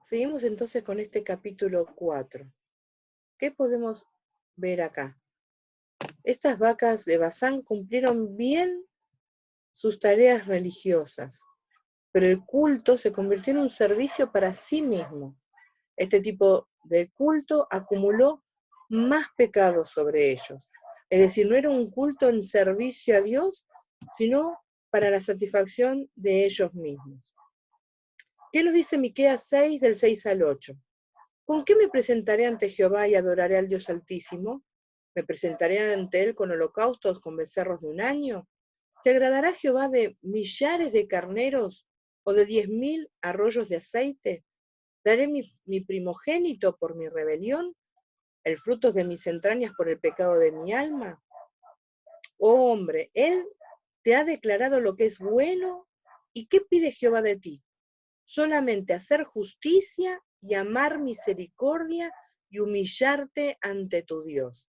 Seguimos entonces con este capítulo 4. ¿Qué podemos ver acá? Estas vacas de Basán cumplieron bien sus tareas religiosas, pero el culto se convirtió en un servicio para sí mismo. Este tipo de culto acumuló más pecados sobre ellos. Es decir, no era un culto en servicio a Dios, sino para la satisfacción de ellos mismos. ¿Qué nos dice Miqueas 6 del 6 al 8? ¿Con qué me presentaré ante Jehová y adoraré al Dios Altísimo? ¿Me presentaré ante él con holocaustos, con becerros de un año? ¿Se agradará Jehová de millares de carneros o de 10.000 arroyos de aceite? ¿Daré mi primogénito por mi rebelión, el fruto de mis entrañas por el pecado de mi alma? Oh hombre, él te ha declarado lo que es bueno, ¿y qué pide Jehová de ti? Solamente hacer justicia y amar misericordia y humillarte ante tu Dios.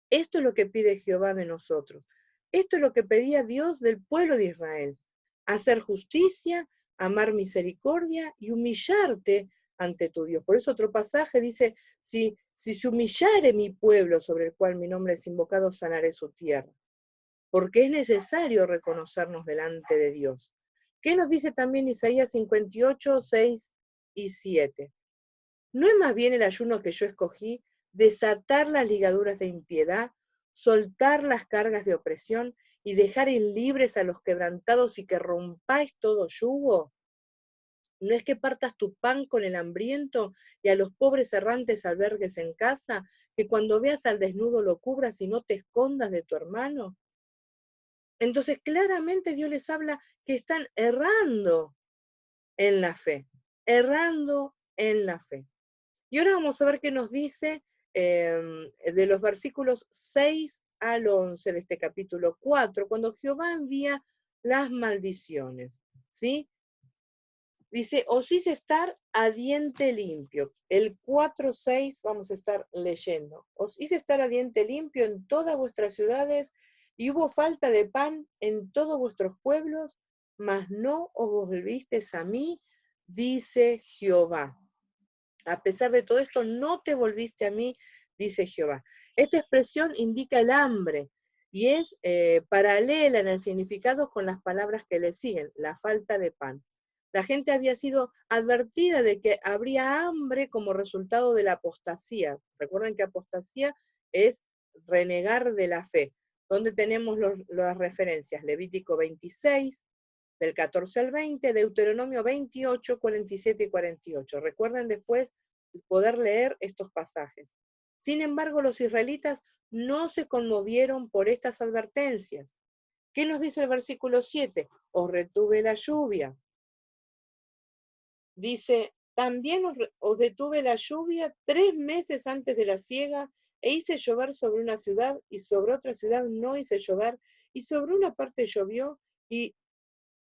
Esto es lo que pide Jehová de nosotros. Esto es lo que pedía Dios del pueblo de Israel. Hacer justicia, amar misericordia y humillarte ante tu Dios. Por eso otro pasaje dice, si se humillare mi pueblo sobre el cual mi nombre es invocado, sanaré su tierra. Porque es necesario reconocernos delante de Dios. ¿Qué nos dice también Isaías 58, 6 y 7? ¿No es más bien el ayuno que yo escogí, desatar las ligaduras de impiedad, soltar las cargas de opresión y dejar ir libres a los quebrantados y que rompáis todo yugo? ¿No es que partas tu pan con el hambriento y a los pobres errantes albergues en casa, que cuando veas al desnudo lo cubras y no te escondas de tu hermano? Entonces claramente Dios les habla que están errando en la fe, errando en la fe. Y ahora vamos a ver qué nos dice de los versículos 6 al 11 de este capítulo 4, cuando Jehová envía las maldiciones, ¿sí? Dice, os hice estar a diente limpio. El 4:6 vamos a estar leyendo. Os hice estar a diente limpio en todas vuestras ciudades, y hubo falta de pan en todos vuestros pueblos, mas no os volvisteis a mí, dice Jehová. A pesar de todo esto, no te volviste a mí, dice Jehová. Esta expresión indica el hambre y es paralela en el significado con las palabras que le siguen, la falta de pan. La gente había sido advertida de que habría hambre como resultado de la apostasía. Recuerden que apostasía es renegar de la fe. ¿Dónde tenemos las referencias? Levítico 26, del 14 al 20, Deuteronomio 28, 47 y 48. Recuerden después poder leer estos pasajes. Sin embargo, los israelitas no se conmovieron por estas advertencias. ¿Qué nos dice el versículo 7? Os retuve la lluvia. Dice, también os detuve la lluvia 3 meses antes de la siega, e hice llover sobre una ciudad, y sobre otra ciudad no hice llover, y sobre una parte llovió, y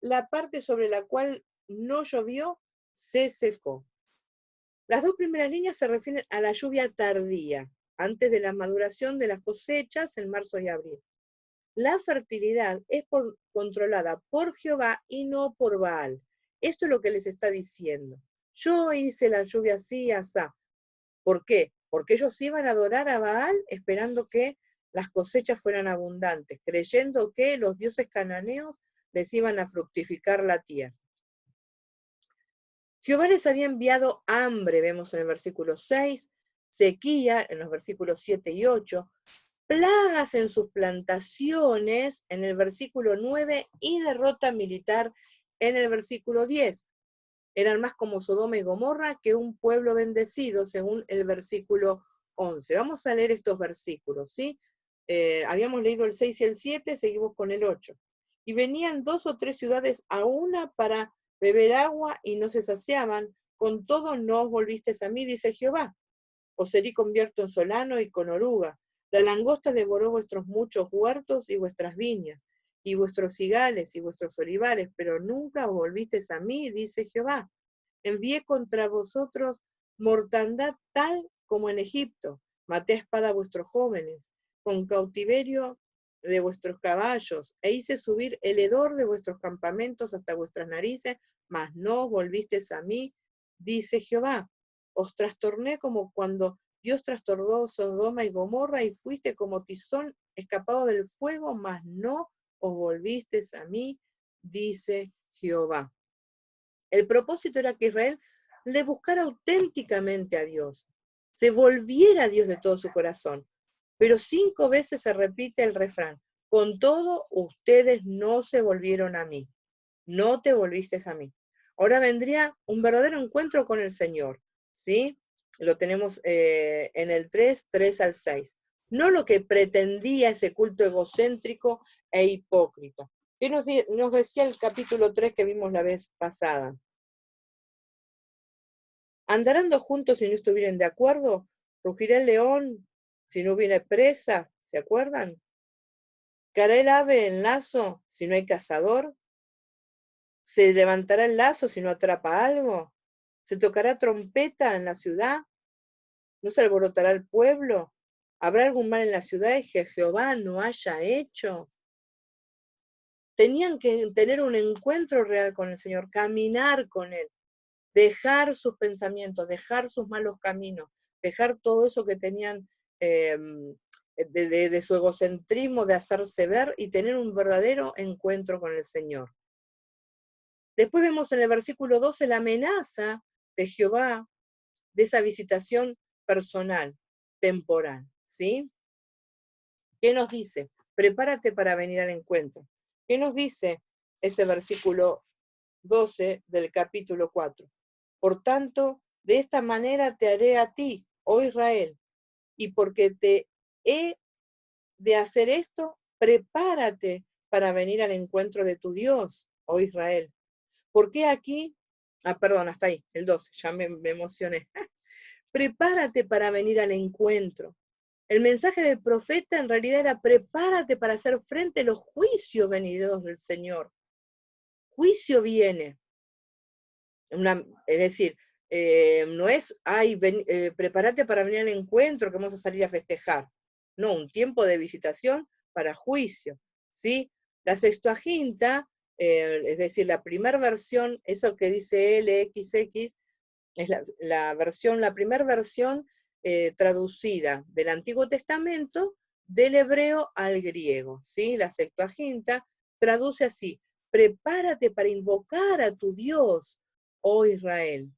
la parte sobre la cual no llovió se secó. Las dos primeras líneas se refieren a la lluvia tardía, antes de la maduración de las cosechas en marzo y abril. La fertilidad es controlada por Jehová y no por Baal. Esto es lo que les está diciendo. Yo hice la lluvia así y asá. ¿Por qué? Porque ellos iban a adorar a Baal esperando que las cosechas fueran abundantes, creyendo que los dioses cananeos les iban a fructificar la tierra. Jehová les había enviado hambre, vemos en el versículo 6, sequía en los versículos 7 y 8, plagas en sus plantaciones en el versículo 9 y derrota militar en el versículo 10. Eran más como Sodoma y Gomorra que un pueblo bendecido, según el versículo 11. Vamos a leer estos versículos, ¿sí? Habíamos leído el 6 y el 7, seguimos con el 8. Y venían 2 o 3 ciudades a una para beber agua y no se saciaban, con todo no os volvisteis a mí, dice Jehová. Os herí convierto en solano y con oruga. La langosta devoró vuestros muchos huertos y vuestras viñas, y vuestros cigales y vuestros olivares, pero nunca os volvisteis a mí, dice Jehová. Envié contra vosotros mortandad tal como en Egipto. Maté a espada a vuestros jóvenes, con cautiverio de vuestros caballos, e hice subir el hedor de vuestros campamentos hasta vuestras narices, mas no os volvisteis a mí, dice Jehová. Os trastorné como cuando Dios trastornó Sodoma y Gomorra y fuiste como tizón escapado del fuego, mas no os volvisteis a mí, dice Jehová. El propósito era que Israel le buscara auténticamente a Dios, se volviera a Dios de todo su corazón. Pero 5 veces se repite el refrán, con todo ustedes no se volvieron a mí, no te volviste a mí. Ahora vendría un verdadero encuentro con el Señor, ¿sí? Lo tenemos en el 3 al 6. No lo que pretendía ese culto egocéntrico e hipócrita. ¿Qué nos decía el capítulo 3 que vimos la vez pasada? ¿Andarán dos juntos si no estuvieren de acuerdo? ¿Rugirá el león si no hubiera presa? ¿Se acuerdan? ¿Caerá el ave en lazo si no hay cazador? ¿Se levantará el lazo si no atrapa algo? ¿Se tocará trompeta en la ciudad? ¿No se alborotará el pueblo? ¿Habrá algún mal en la ciudad y que Jehová no haya hecho? Tenían que tener un encuentro real con el Señor, caminar con Él, dejar sus pensamientos, dejar sus malos caminos, dejar todo eso que tenían eh, de su egocentrismo, de hacerse ver y tener un verdadero encuentro con el Señor. Después vemos en el versículo 12 la amenaza de Jehová de esa visitación personal, temporal, ¿sí? ¿Qué nos dice? Prepárate para venir al encuentro. ¿Qué nos dice ese versículo 12 del capítulo 4? Por tanto, de esta manera te haré a ti, oh Israel, y porque te he de hacer esto, prepárate para venir al encuentro de tu Dios, oh Israel. ¿Por qué aquí? Perdón, hasta ahí, el 12, ya me emocioné. Prepárate para venir al encuentro. El mensaje del profeta en realidad era prepárate para hacer frente a los juicios venideros del Señor. Juicio viene. Es decir, no es, prepárate para venir al encuentro que vamos a salir a festejar. No, un tiempo de visitación para juicio, ¿sí? La Sextuaginta, es decir, la primera versión, eso que dice LXX, es la primera versión traducida del Antiguo Testamento del hebreo al griego, ¿sí? La Septuaginta traduce así: prepárate para invocar a tu Dios, oh Israel.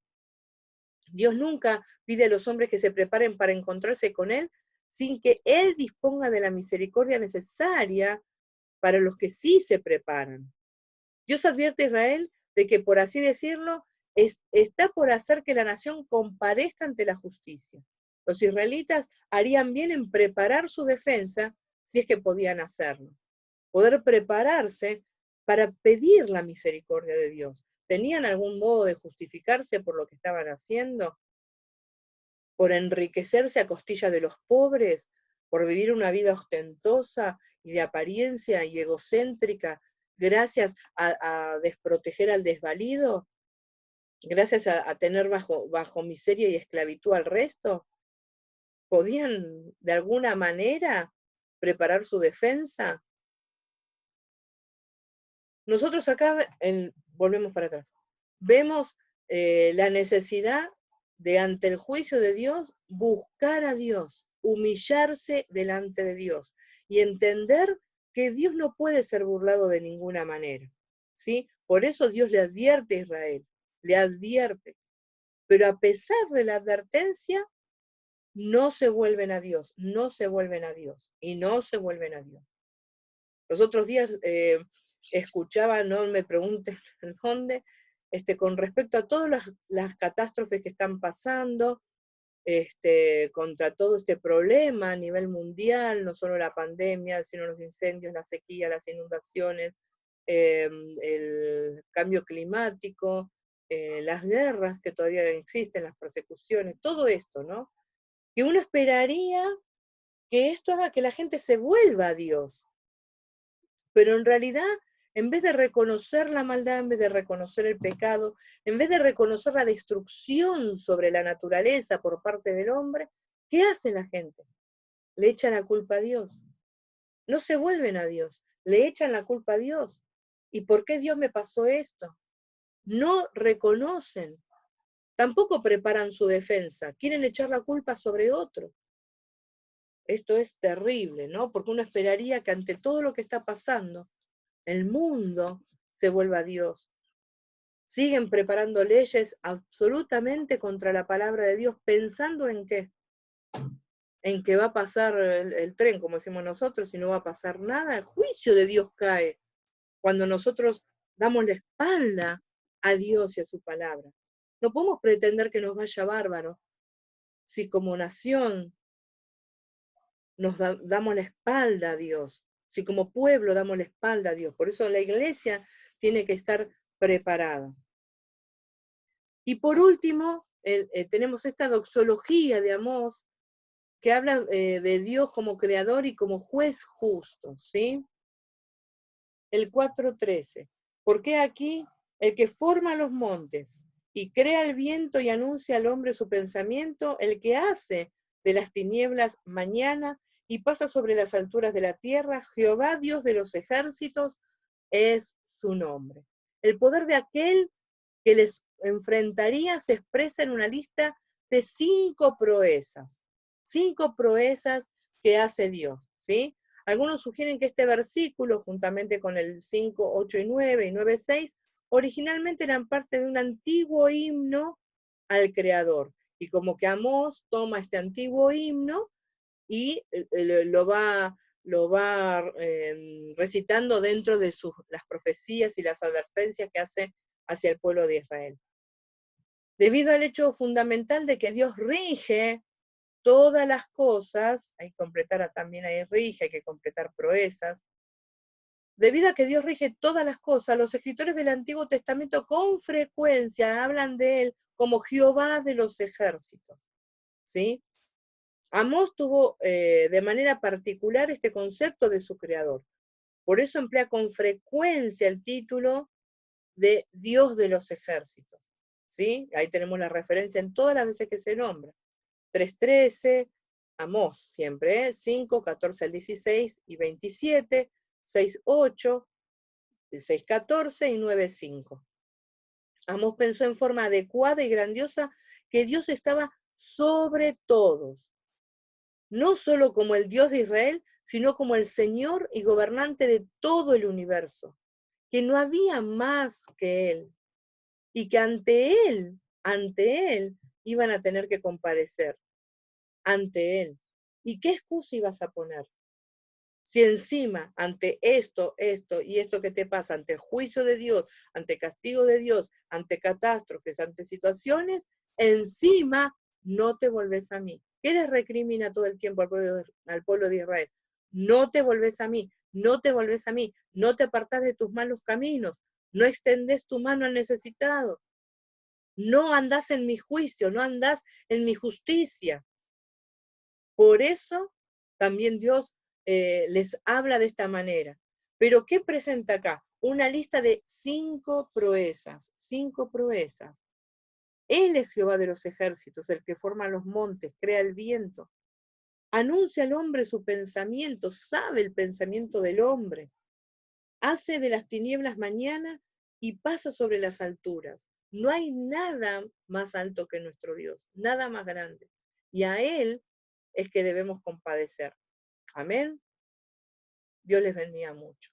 Dios nunca pide a los hombres que se preparen para encontrarse con Él sin que Él disponga de la misericordia necesaria para los que sí se preparan. Dios advierte a Israel de que, por así decirlo, está por hacer que la nación comparezca ante la justicia. Los israelitas harían bien en preparar su defensa si es que podían hacerlo. Poder prepararse para pedir la misericordia de Dios. ¿Tenían algún modo de justificarse por lo que estaban haciendo? ¿Por enriquecerse a costilla de los pobres? ¿Por vivir una vida ostentosa y de apariencia y egocéntrica gracias a desproteger al desvalido? ¿Gracias a tener bajo miseria y esclavitud al resto? ¿Podían de alguna manera preparar su defensa? Nosotros acá, volvemos para atrás, vemos la necesidad de, ante el juicio de Dios, buscar a Dios, humillarse delante de Dios y entender que Dios no puede ser burlado de ninguna manera, ¿sí? Por eso Dios le advierte a Israel, le advierte, pero a pesar de la advertencia, no se vuelven a Dios, no se vuelven a Dios y no se vuelven a Dios. Los otros días escuchaba, no me pregunten dónde, con respecto a todas las catástrofes que están pasando, contra todo este problema a nivel mundial, no solo la pandemia, sino los incendios, la sequía, las inundaciones, el cambio climático, las guerras que todavía existen, las persecuciones, todo esto, ¿no? Que uno esperaría que esto haga que la gente se vuelva a Dios, pero en realidad, en vez de reconocer la maldad, en vez de reconocer el pecado, en vez de reconocer la destrucción sobre la naturaleza por parte del hombre, ¿qué hace la gente? Le echan la culpa a Dios. No se vuelven a Dios, le echan la culpa a Dios. ¿Y por qué Dios me pasó esto? No reconocen Tampoco preparan su defensa, quieren echar la culpa sobre otro. Esto es terrible, ¿no? Porque uno esperaría que ante todo lo que está pasando, el mundo se vuelva a Dios. Siguen preparando leyes absolutamente contra la palabra de Dios, pensando en qué, en que va a pasar el tren, como decimos nosotros, y no va a pasar nada. El juicio de Dios cae cuando nosotros damos la espalda a Dios y a su palabra. No podemos pretender que nos vaya bárbaro si como nación damos la espalda a Dios, si como pueblo damos la espalda a Dios. Por eso la iglesia tiene que estar preparada. Y por último, tenemos esta doxología de Amós, que habla de Dios como creador y como juez justo, ¿sí? El 4:13. Porque aquí el que forma los montes y crea el viento y anuncia al hombre su pensamiento, el que hace de las tinieblas mañana y pasa sobre las alturas de la tierra, Jehová Dios de los ejércitos es su nombre. El poder de aquel que les enfrentaría se expresa en una lista de 5 proezas que hace Dios, ¿sí? Algunos sugieren que este versículo, juntamente con el 5, 8 y 9 y 9, 6, originalmente eran parte de un antiguo himno al Creador. Y como que Amós toma este antiguo himno y lo va recitando dentro de las profecías y las advertencias que hace hacia el pueblo de Israel. Debido al hecho fundamental de que Dios rige todas las cosas, hay que completar también ahí rige, hay que completar proezas. Debido a que Dios rige todas las cosas, los escritores del Antiguo Testamento con frecuencia hablan de él como Jehová de los ejércitos, ¿sí? Amós tuvo de manera particular este concepto de su creador. Por eso emplea con frecuencia el título de Dios de los ejércitos, ¿sí? Ahí tenemos la referencia en todas las veces que se nombra. 3:13, Amós siempre, 5, 14 al 16 y 27, 6:8, 6:14 y 9:5. Amós pensó en forma adecuada y grandiosa que Dios estaba sobre todos, no solo como el Dios de Israel, sino como el Señor y gobernante de todo el universo, que no había más que Él, y que ante Él, iban a tener que comparecer, ante Él. ¿Y qué excusa ibas a poner? Si encima, ante esto y esto que te pasa, ante el juicio de Dios, ante el castigo de Dios, ante catástrofes, ante situaciones, encima no te volvés a mí. ¿Qué les recrimina todo el tiempo al pueblo de Israel? No te volvés a mí, no te volvés a mí, no te apartás de tus malos caminos, no extendés tu mano al necesitado, no andás en mi juicio, no andás en mi justicia. Por eso también Dios les habla de esta manera. Pero ¿qué presenta acá? Una lista de 5 proezas, 5 proezas. Él es Jehová de los ejércitos, el que forma los montes, crea el viento. Anuncia al hombre su pensamiento, sabe el pensamiento del hombre. Hace de las tinieblas mañana y pasa sobre las alturas. No hay nada más alto que nuestro Dios, nada más grande. Y a Él es que debemos compadecer. Amén. Dios les bendiga mucho.